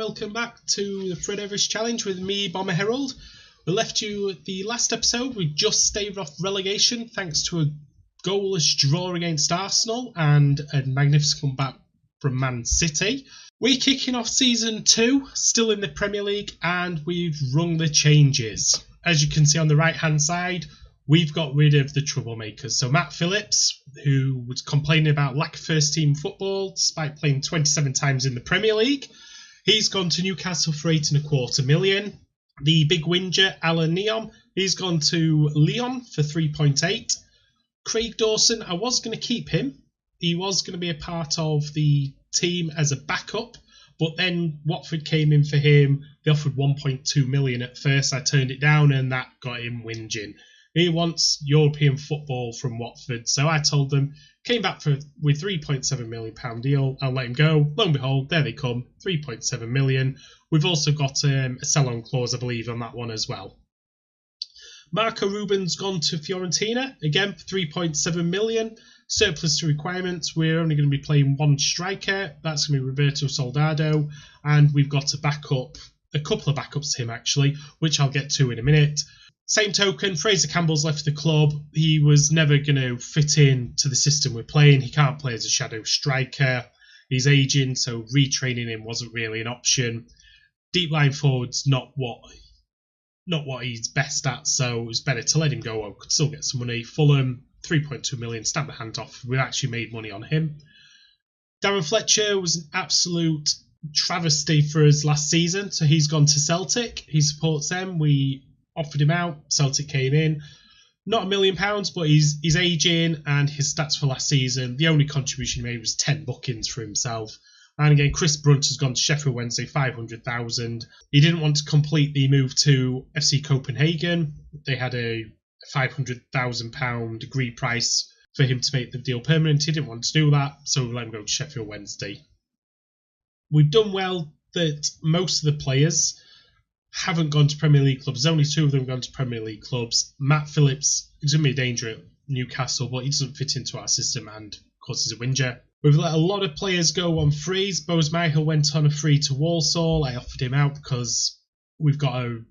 welcome back to the Fred Everiss challenge with me, Bomber Herald. We left you at the last episode. We just staved off relegation thanks to a goalless draw against Arsenal and a magnificent comeback from Man City. We're kicking off season 2, still in the Premier League, and we've rung the changes. As you can see on the right hand side, we've got rid of the troublemakers. So Matt Phillips, who was complaining about lack of first team football despite playing 27 times in the Premier League, he's gone to Newcastle for £8.25 million. The big whinger, Alan Neom, he's gone to Lyon for 3.8. Craig Dawson, I was going to keep him. He was going to be a part of the team as a backup, but then Watford came in for him. They offered 1.2 million at first. I turned it down and that got him whinging. He wants European football from Watford, so I told them, came back with £3.7 million deal, I'll let him go. Lo and behold, there they come, 3.7 million. We've also got a sell-on clause, I believe, on that one as well. Marco Ruben's gone to Fiorentina, again for 3.7 million. Surplus to requirements, we're only going to be playing one striker, that's going to be Roberto Soldado, and we've got a couple of backups to him actually, which I'll get to in a minute. Same token, Fraser Campbell's left the club. He was never going to fit in to the system we're playing. He can't play as a shadow striker. He's aging, so retraining him wasn't really an option. Deep line forward's not what he's best at, so it was better to let him go. I could still get some money. Fulham, 3.2 million, stamp the hand off. We actually made money on him. Darren Fletcher was an absolute travesty for us last season, so he's gone to Celtic. He supports them. We offered him out, Celtic came in. Not £1 million, but he's aging, and his stats for last season, the only contribution he made was 10 bookings for himself. And again, Chris Brunt has gone to Sheffield Wednesday, 500,000. He didn't want to complete the move to FC Copenhagen. They had a £500,000 agreed price for him to make the deal permanent. He didn't want to do that, so we let him go to Sheffield Wednesday. We've done well that most of the players haven't gone to Premier League clubs. There's only 2 of them gone to Premier League clubs. Matt Phillips is going to be a danger at Newcastle, but he doesn't fit into our system, and of course he's a whinger. We've let a lot of players go on frees. Bose Michael went on a free to Walsall. I offered him out because we've got a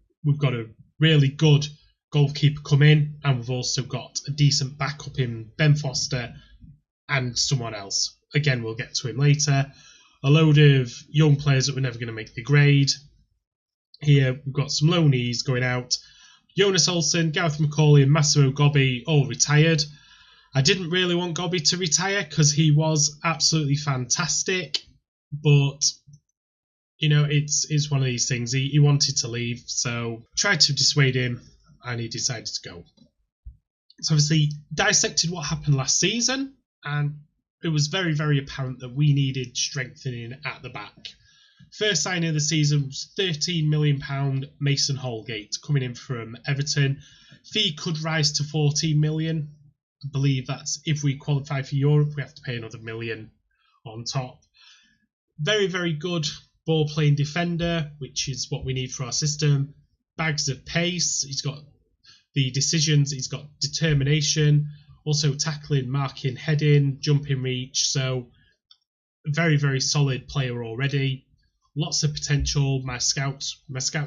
really good goalkeeper come in, and we've also got a decent backup in Ben Foster and someone else. Again, we'll get to him later. A load of young players that were never going to make the grade. Here we've got some loanees going out. Jonas Olsen, Gareth McCauley and Massimo Gobbi all retired. I didn't really want Gobbi to retire because he was absolutely fantastic, but you know, it's one of these things. He wanted to leave, so tried to dissuade him and he decided to go. So obviously dissected what happened last season, and it was very, very apparent that we needed strengthening at the back. First signing of the season was £13 million Mason Holgate coming in from Everton. Fee could rise to £14 million. I believe that's if we qualify for Europe, we have to pay another £1 million on top. Very, very good ball-playing defender, which is what we need for our system. Bags of pace. He's got the decisions. He's got determination. Also tackling, marking, heading, jumping reach. So very, very solid player already. Lots of potential. My scouts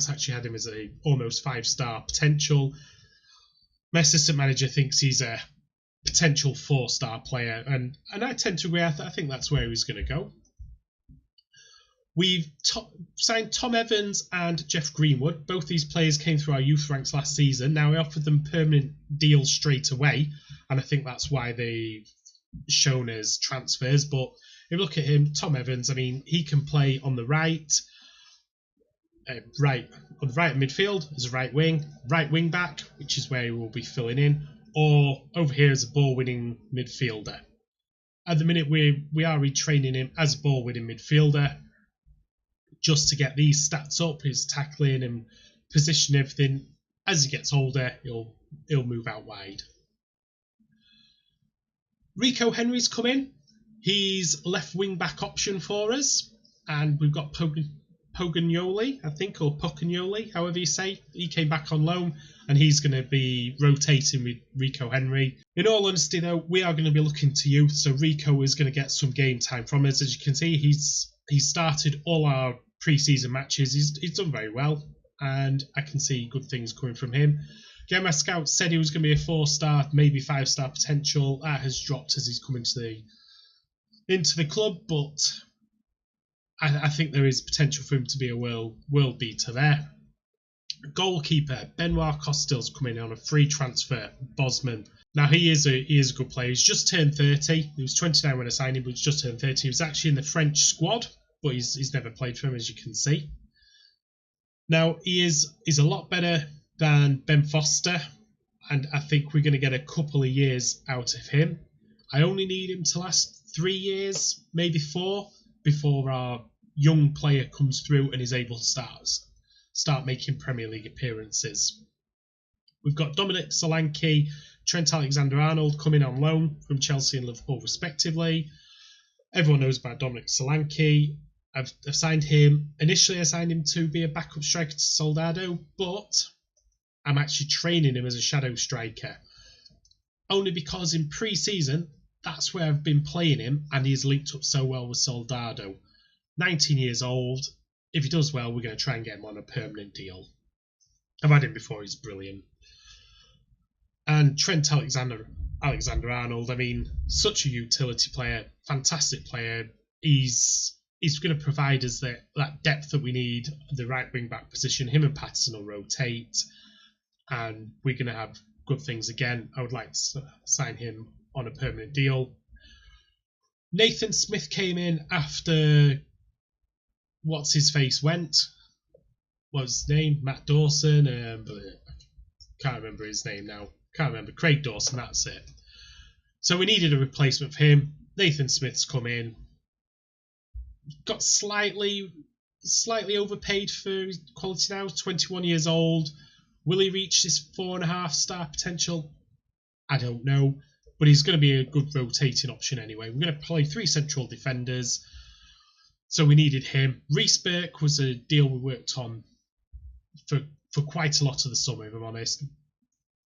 actually had him as a almost 5-star potential. My assistant manager thinks he's a potential 4-star player, and I tend to agree. I think that's where he was going to go. We've signed Tom Evans and Jeff Greenwood. Both these players came through our youth ranks last season. Now we offered them permanent deals straight away, and I think that's why they've shown as transfers. But if you look at him, Tom Evans, I mean, he can play on the right midfield as a right wing back, which is where he will be filling in, or over here as a ball-winning midfielder. At the minute, we are retraining him as a ball-winning midfielder just to get these stats up, his tackling and position, everything. As he gets older, he'll move out wide. Rico Henry's come in. He's left wing-back option for us, and we've got Pogagnoli, I think, or Pocagnoli, however you say. He came back on loan, and he's going to be rotating with Rico Henry. In all honesty, though, we are going to be looking to youth, so Rico is going to get some game time from us. As you can see, he's started all our pre-season matches, he's done very well, and I can see good things coming from him. Again, my scouts said he was going to be a 4-star, maybe 5-star potential. That has dropped as he's come into the club, but I think there is potential for him to be a world beater there. Goalkeeper Benoit Costil's coming on a free transfer. Bosman. Now he is a good player. He's just turned 30. He was 29 when I signed him, but he's just turned 30. He was actually in the French squad, but he's never played for him, as you can see. Now he's a lot better than Ben Foster, and I think we're going to get a couple of years out of him. I only need him to last 3 years, maybe 4, before our young player comes through and is able to start making Premier League appearances. We've got Dominic Solanke, Trent Alexander-Arnold coming on loan from Chelsea and Liverpool respectively. Everyone knows about Dominic Solanke. I've signed him. Initially I signed him to be a backup striker to Soldado, but I'm actually training him as a shadow striker. Only because in pre-season, that's where I've been playing him, and he's linked up so well with Soldado. 19 years old. If he does well, we're going to try and get him on a permanent deal. I've had him before, he's brilliant. And Trent Alexander-Arnold, I mean, such a utility player, fantastic player. He's going to provide us that depth that we need, the right wing-back position. Him and Patterson will rotate, and we're going to have good things again. I would like to sign him on a permanent deal. Nathan Smith came in after what's-his-face went. What was his name? Matt Dawson. Can't remember his name now. Can't remember. Craig Dawson, that's it. So we needed a replacement for him. Nathan Smith's come in. Got slightly overpaid for his quality now. 21 years old. Will he reach his 4.5-star potential? I don't know. But he's going to be a good rotating option anyway. We're going to play 3 central defenders. So we needed him. Reece Burke was a deal we worked on for quite a lot of the summer, if I'm honest.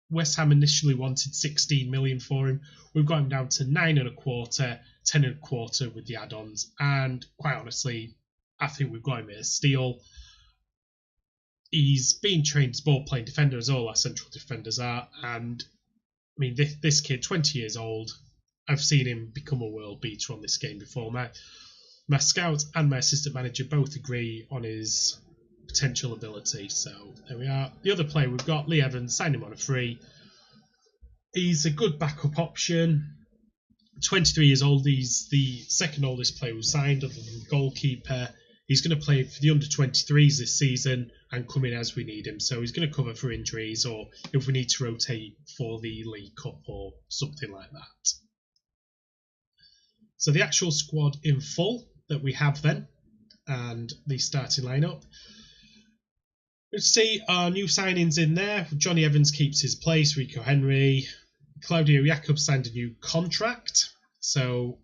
West Ham initially wanted 16 million for him. We've got him down to 9.25, 10.25 with the add-ons. And quite honestly, I think we've got him at a steal. He's been trained as ball-playing defender, as all our central defenders are. And I mean, this kid, 20 years old, I've seen him become a world beater on this game before. My scout and my assistant manager both agree on his potential ability. So there we are. The other player we've got, Lee Evans, signed him on a free. He's a good backup option. 23 years old. He's the second oldest player who signed other than goalkeeper. He's going to play for the under-23s this season and come in as we need him. So he's going to cover for injuries or if we need to rotate for the League Cup or something like that. So the actual squad in full that we have then, and the starting lineup. Let's see our new signings in there. Johnny Evans keeps his place. Rico Henry. Claudio Jakobs signed a new contract. So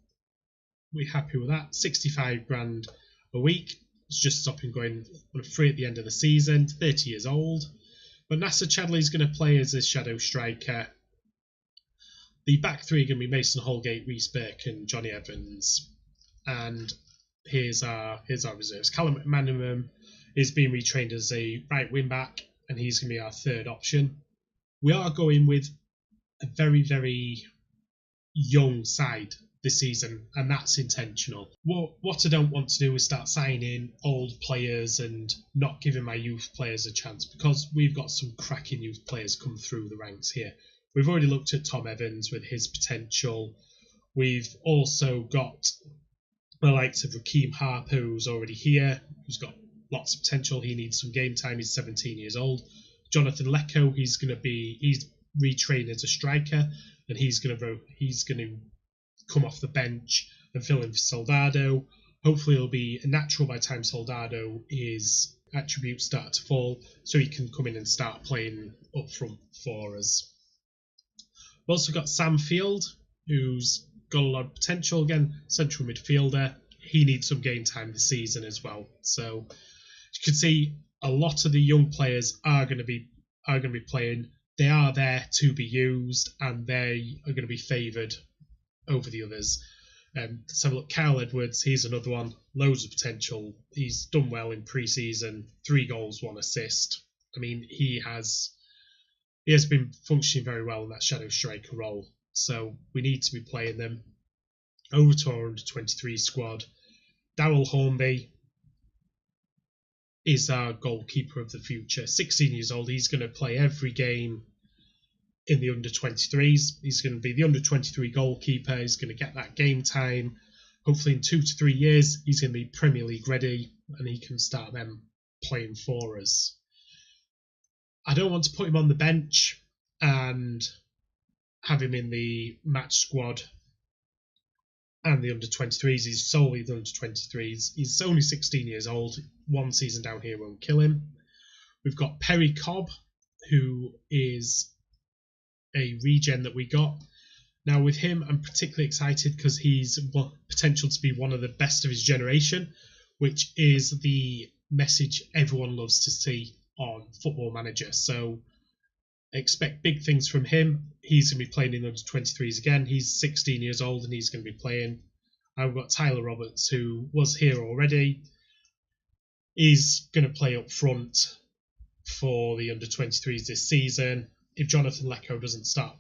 we're happy with that. 65 grand a week. It's just stopping going on a free at the end of the season. 30 years old. But Nasser Chadley's going to play as a shadow striker. The back three are going to be Mason Holgate, Reece Burke and Johnny Evans. And here's our reserves. Callum McManaman is being retrained as a right wing back, and he's going to be our third option. We are going with a very, very young side this season, and that's intentional. What I don't want to do is start signing old players and not giving my youth players a chance, because we've got some cracking youth players come through the ranks here. We've already looked at Tom Evans with his potential. We've also got the likes of Raheem Harper, who's already here, who's got lots of potential. He needs some game time. He's 17 years old. Jonathan Lecco, he's retrained as a striker, and he's going to come off the bench and fill in for Soldado. Hopefully he'll be a natural by the time Soldado his attributes start to fall, so he can come in and start playing up front for us. We've also got Sam Field, who's got a lot of potential. Again, central midfielder. He needs some game time this season as well. So you can see a lot of the young players are going to be playing. They are there to be used, and they are going to be favoured over the others. Let's have a look. Kyle Edwards, he's another one. Loads of potential. He's done well in pre-season. 3 goals, 1 assist. I mean, he has been functioning very well in that shadow striker role. So we need to be playing them. Over to our under-23 squad. Darryl Hornby is our goalkeeper of the future. 16 years old. He's going to play every game in the under-23s. He's going to be the under-23 goalkeeper. He's going to get that game time. Hopefully in 2 to 3 years, he's going to be Premier League ready and he can start them playing for us. I don't want to put him on the bench and have him in the match squad and the under-23s. He's solely the under-23s. He's only 16 years old. 1 season down here won't kill him. We've got Perry Cobb, who is a regen that we got. Now with him, I'm particularly excited because he's potential to be one of the best of his generation, which is the message everyone loves to see on Football Manager. So expect big things from him. He's going to be playing in under-23s again. He's 16 years old and he's going to be playing. I've got Tyler Roberts, who was here already. He's going to play up front for the under-23s this season. If Jonathan Lecco doesn't start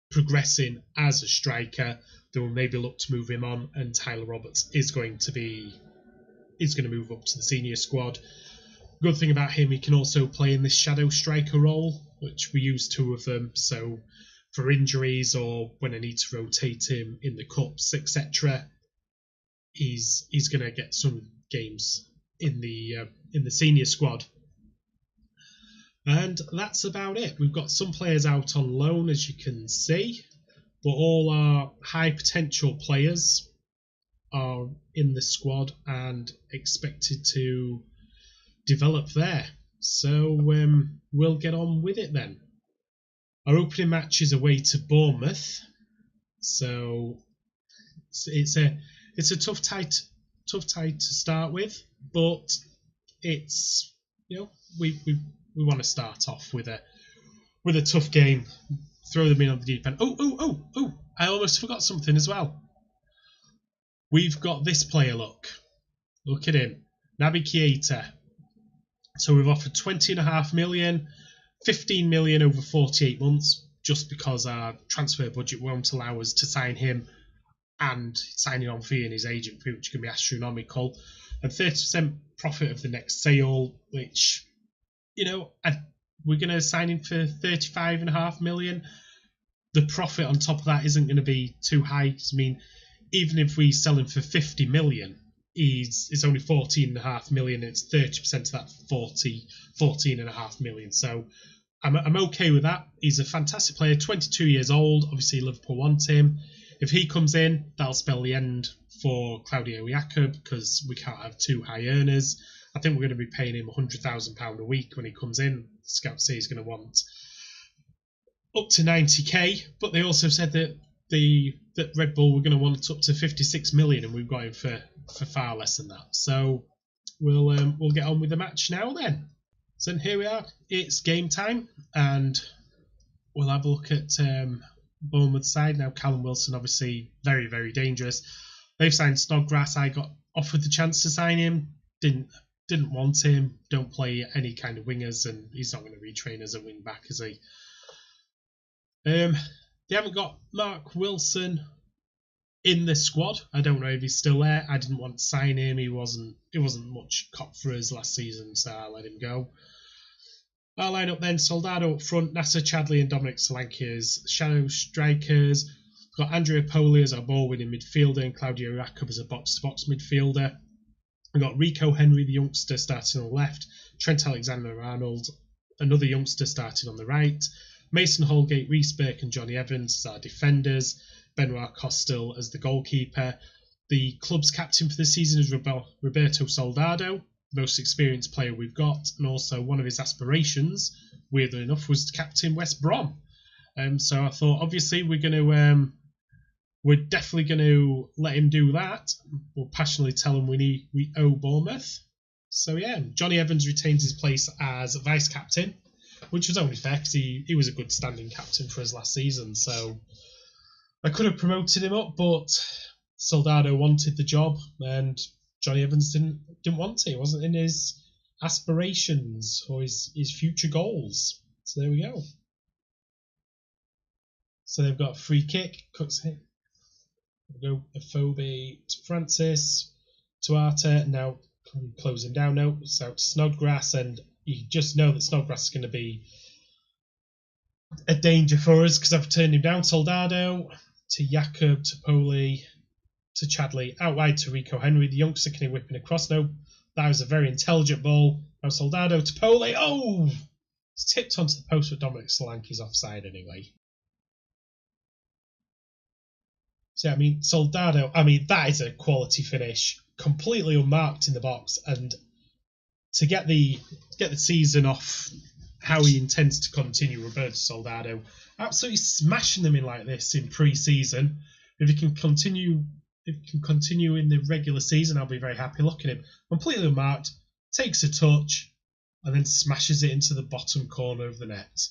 progressing as a striker, then we'll maybe look to move him on, and Tyler Roberts is going to move up to the senior squad. Good thing about him, he can also play in this shadow striker role, which we use 2 of them. So for injuries or when I need to rotate him in the cups, etc., he's going to get some games in the senior squad. And that's about it. We've got some players out on loan, as you can see, but all our high potential players are in the squad and expected to develop there. So we'll get on with it then. Our opening match is away to Bournemouth, so it's a tough tie to start with, but it's, you know, we want to start off with a tough game. Throw them in on the deep end. Oh! I almost forgot something as well. We've got this player. Look at him, Naby Keita. So we've offered 20.5 million, 15 million over 48 months, just because our transfer budget won't allow us to sign him and signing on fee and his agent fee, which can be astronomical, and 30% profit of the next sale, which, you know, we're going to sign him for 35.5 million. The profit on top of that isn't going to be too high. I mean, even if we sell him for 50 million, it's only 14.5 million. It's 30% of that 14.5 million. So I'm okay with that. He's a fantastic player, 22 years old. Obviously, Liverpool want him. If he comes in, that'll spell the end for Claudio Jakob, because we can't have 2 high earners. I think we're going to be paying him £100,000 a week when he comes in. Scouts say he's going to want up to 90k, but they also said that that Red Bull were going to want up to 56 million, and we've got him for far less than that. So we'll get on with the match now then. So here we are. It's game time, and we'll have a look at Bournemouth's side now. Callum Wilson, obviously very, very dangerous. They've signed Snodgrass. I got offered the chance to sign him. Didn't want him. Don't play any kind of wingers, and he's not going to retrain as a wing back, is he? They haven't got Mark Wilson in the squad. I don't know if he's still there. I didn't want to sign him. It wasn't much cop for us last season, so I let him go. Our lineup then: Soldado up front, Nasser Chadley and Dominic Solanke as shadow strikers. We've got Andrea Poli as our ball-winning midfielder and Claudio Jakob as a box-to-box midfielder. We've got Rico Henry, the youngster, starting on the left. Trent Alexander-Arnold, another youngster, starting on the right. Mason Holgate, Reece Burke and Johnny Evans as our defenders. Benoit Costil as the goalkeeper. The club's captain for this season is Roberto Soldado, the most experienced player we've got, and also one of his aspirations, weirdly enough, was to captain West Brom. So I thought, obviously, we're definitely going to let him do that. We'll passionately tell him we owe Bournemouth. So yeah, Johnny Evans retains his place as vice captain, which was only fair because he was a good standing captain for us last season. So I could have promoted him up, but Soldado wanted the job, and Johnny Evans didn't want it. It wasn't in his aspirations or his future goals. So there we go. So they've got a free kick. Cooks it. Go Afobe to Francis, to Arta. Now closing down now. It's out to Snodgrass, and you just know that Snodgrass is going to be a danger for us because I've turned him down. Soldado to Jakob, to Poli, to Chadley, out wide to Rico Henry. The youngster can whipping across. No, that was a very intelligent ball. Now Soldado to Poli. Oh, it's tipped onto the post, but Dominic Solanke's offside anyway. So I mean, Soldado. I mean, that is a quality finish, completely unmarked in the box, and to get the season off how he intends to continue, Roberto Soldado absolutely smashing them in like this in pre-season. If he can continue in the regular season, I'll be very happy. Look at him, completely unmarked, takes a touch, and then smashes it into the bottom corner of the net.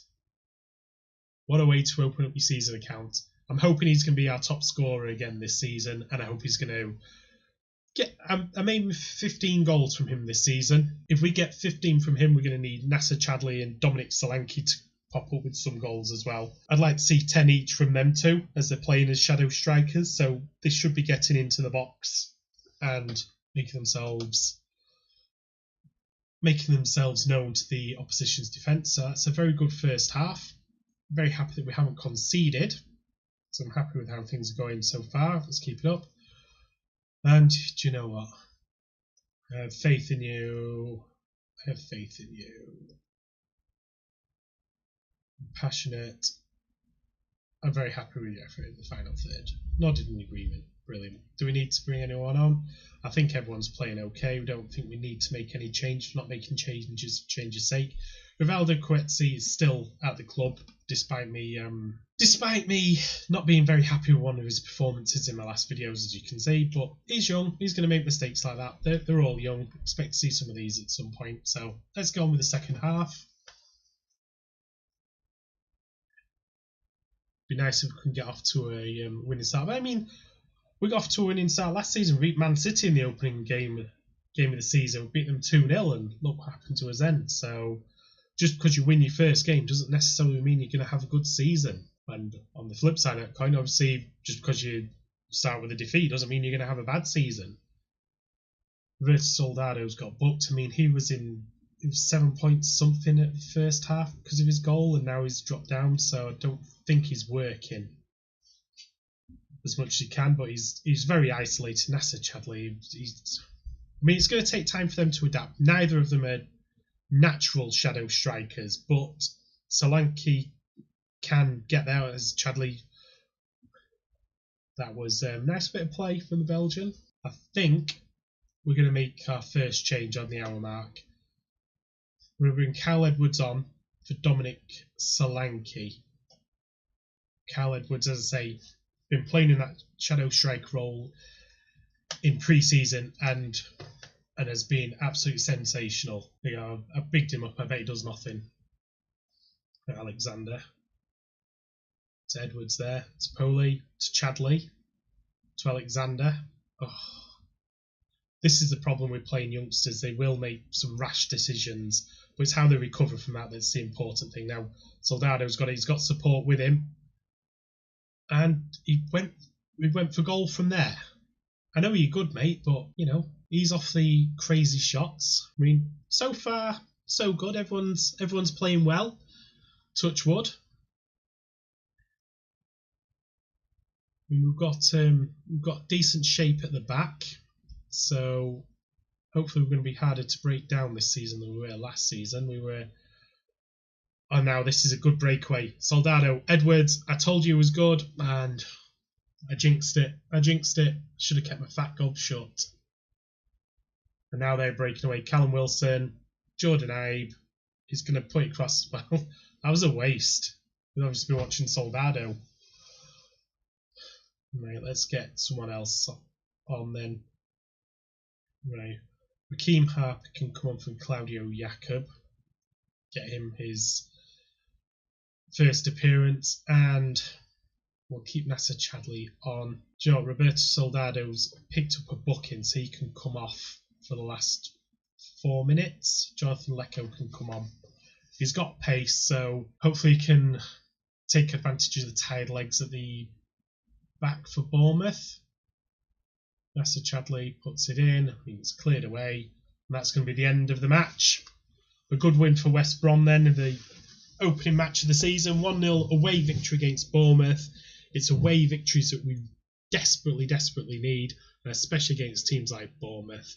What a way to open up your season account. I'm hoping he's going to be our top scorer again this season, and I hope he's going to get. I'm aiming 15 goals from him this season. If we get 15 from him, we're going to need Nasser Chadley and Dominic Solanke to pop up with some goals as well. I'd like to see 10 each from them too, as they're playing as shadow strikers. So they should be getting into the box and making themselves known to the opposition's defence. So that's a very good first half. I'm very happy that we haven't conceded. So I'm happy with how things are going so far. Let's keep it up. And do you know what? I have faith in you. I have faith in you. I'm passionate. I'm very happy with your effort in the final third. Nodded in agreement. Brilliant. Do we need to bring anyone on? I think everyone's playing okay. We don't think we need to make any change. Not making changes for change's sake. Rivaldo Coetzee is still at the club, despite me not being very happy with one of his performances in my last videos, as you can see. But he's young. He's going to make mistakes like that. They're all young. Expect to see some of these at some point. So let's go on with the second half. Be nice if we can get off to a winning start. But I mean, we got off to a winning start last season. We beat Man City in the opening game of the season. We beat them 2-0, and look what happened to us then. So just because you win your first game doesn't necessarily mean you're going to have a good season. And on the flip side of that coin, obviously, just because you start with a defeat doesn't mean you're going to have a bad season. Roberto Soldado's got booked. I mean, he was 7 points something at the first half because of his goal, and now he's dropped down. So I don't think he's working as much as he can. But he's very isolated. Nasser Chadley. I mean, it's going to take time for them to adapt. Neither of them are natural shadow strikers, but Solanke can get there as Chadley. That was a nice bit of play from the Belgian. I think we're going to make our first change on the hour mark. We're going to bring Kyle Edwards on for Dominic Solanke. Kyle Edwards, as I say, been playing in that shadow strike role in pre-season and has been absolutely sensational. I bigged him up. I bet he does nothing. Alexander. To Edwards there. To Poli. To Chadley. To Alexander. Oh. This is the problem with playing youngsters. They will make some rash decisions, but it's how they recover from that that's the important thing. Now, Soldado's he's got support with him, and we went for goal from there. I know you're good, mate, but ease off the crazy shots. I mean, so far so good. Everyone's playing well. Touch wood. I mean, we've got decent shape at the back. So hopefully we're going to be harder to break down this season than we were last season. Oh, now this is a good breakaway. Soldado, Edwards, I told you it was good, and I jinxed it. Should have kept my fat gob shut. And now they're breaking away. Callum Wilson, Jordan Ibe, he's going to put it across as well. That was a waste. We've obviously been watching Soldado. Right, let's get someone else on then. Right, Raheem Harper can come on from Claudio Jakob. Get him his first appearance, and We'll keep Nasser Chadley on. Do you know what? Roberto Soldado's picked up a booking, so he can come off for the last 4 minutes. Jonathan Lecco can come on. He's got pace, so hopefully he can take advantage of the tired legs at the back for Bournemouth. Nasser Chadley puts it in. I think it's cleared away. And that's going to be the end of the match. A good win for West Brom then in the opening match of the season. 1-0 away victory against Bournemouth. It's away victories that we desperately need, and especially against teams like Bournemouth.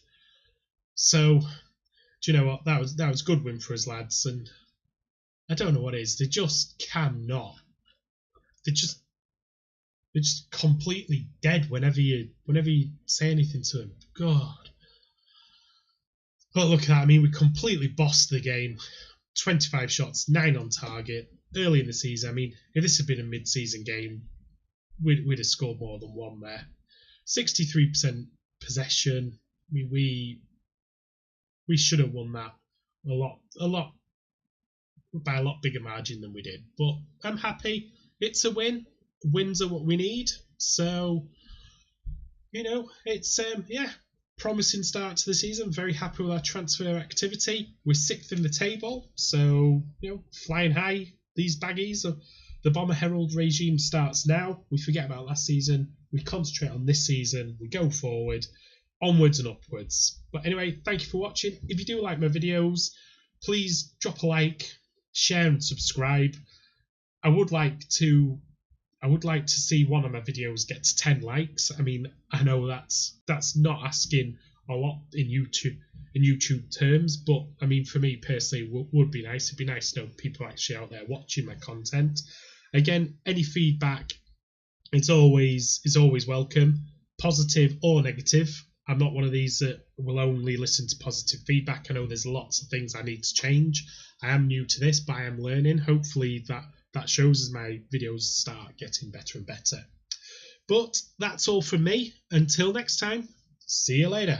So, do you know what? That was a good win for us, lads. And I don't know what it is. They just cannot. They're just completely dead whenever you say anything to them. God. But look at that. I mean, we completely bossed the game. 25 shots, 9 on target. Early in the season, I mean, if this had been a mid-season game, we'd have scored more than one there. 63% possession. I mean, we should have won that a lot by a lot bigger margin than we did. But I'm happy. It's a win. Wins are what we need. So, you know, it's promising start to the season. Very happy with our transfer activity. We're 6th in the table, so you know, flying high. These baggies. The Bomber Herald regime starts now. We forget about last season. We concentrate on this season. We go forward, onwards and upwards. But anyway, thank you for watching. If you do like my videos, please drop a like, share and subscribe. I would like to see one of my videos get to 10 likes. I mean, I know that's not asking a lot in YouTube terms, but I mean, for me personally, would be nice. It'd be nice to know people actually out there watching my content. Again, any feedback, it's always welcome, positive or negative. I'm not one of these that will only listen to positive feedback. I know there's lots of things I need to change. I am new to this, but I am learning. Hopefully that shows as my videos start getting better and better. But that's all from me. Until next time, see you later.